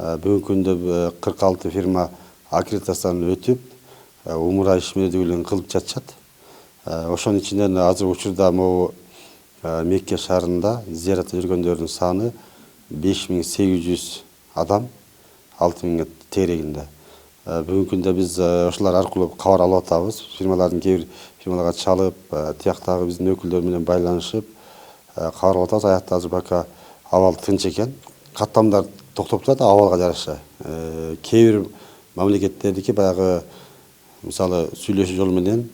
Бүгүнкү күндө 46 фирма аккредитациядан өтүп, умура ишмердүүлүгүн кылып жатышат. Ошонун ичинен азыр учурда могу Мекке шаарында зияратта жүргөндөрдүн саны 5800 адам, 6000 тегерегинде. Бүгүнкү күндө биз ошолор аркылуу кабар алып атабыз. Фирмалардын кээ бир фирмаларга чалып, тияктагы биздин өкүлдөр менен байланышып, кабар алып атабыз. Аякта азыр бака абал тынч экен. Каттамдар токтоп турат абалга жараша. Кээ бир мамлекеттердики баягы мисалы сүйлөшүү жолу менен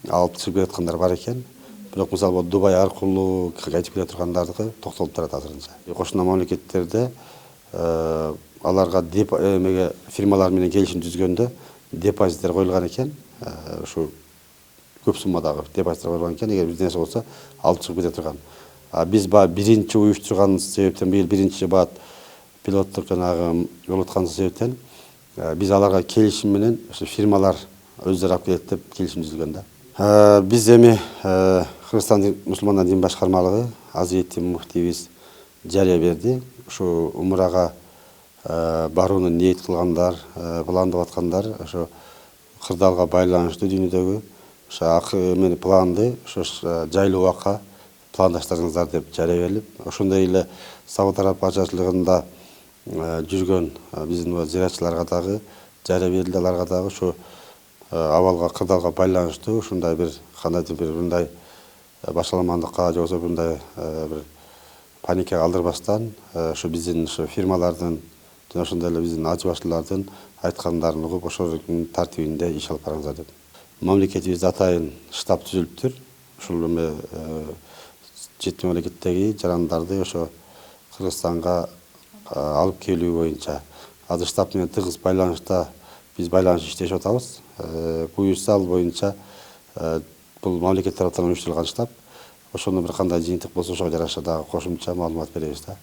алып чыгып жаткандар бар экен. Бирок мисалы Дубай аркылуу кайтып келе тургандардыкы токтолуп турат азырынча. Кошуна мамлекеттерде аларга фирмалар менен келишим түзгөндө депозиттер коюлган экен. Ушу көп суммадагы депозиттер коюлган экен. Эгер бир нерсе болсо алып чыгып кете турган. Биз биринчи уюштурган себептен, быйыл биринчи баат пилоттук жанагы болуп аткан себептен биз аларга келишим менен фирмалар өздөрү алып келет деп келишим түзүлгөн да. Биз эми Кыргызстан мусулмандар дин башкармалыгы Азиетtin муфтийибиз жарыя берди. Ушу умурага барууну ниет кылгандар, пландап аткандар ошо кырдаалга байланыштуу дүйнөдөгү ошо планды ошо жайлуу убакка пландаштырыңыздар деп жарыя берилип, ошондой эле Сауд Араб Патшачылыгында жүргөн биздин зыяратчыларга дагы жарыя берилди. Аларга дагы ошо абалга, кырдаалга байланыштуу ушундай бир кандайдыр бир мындай башаламандыкка же болбосо мындай бир паникага алдырбастан ошо биздин ошо фирмалардын жана ошондой эле биздин ачы баштуулардын айткандарын угуп, ошонун тартибинде иш алып барыңыздар деп. Мамлекетибизде атайын штаб түзүлүптүр. Ушул эме чет мамлекеттеги жарандарды ошо Кыргызстанга алып келүү боюнча азыр штаб менен тыгыз байланышта биз байланыш иштешип атабыз. Буюрса ал боюнча бул мамлекет тараптан уюштурулган штаб. Ошондо бир кандай жыйынтык болсо ошого жараша дагы кошумча маалымат беребиз да.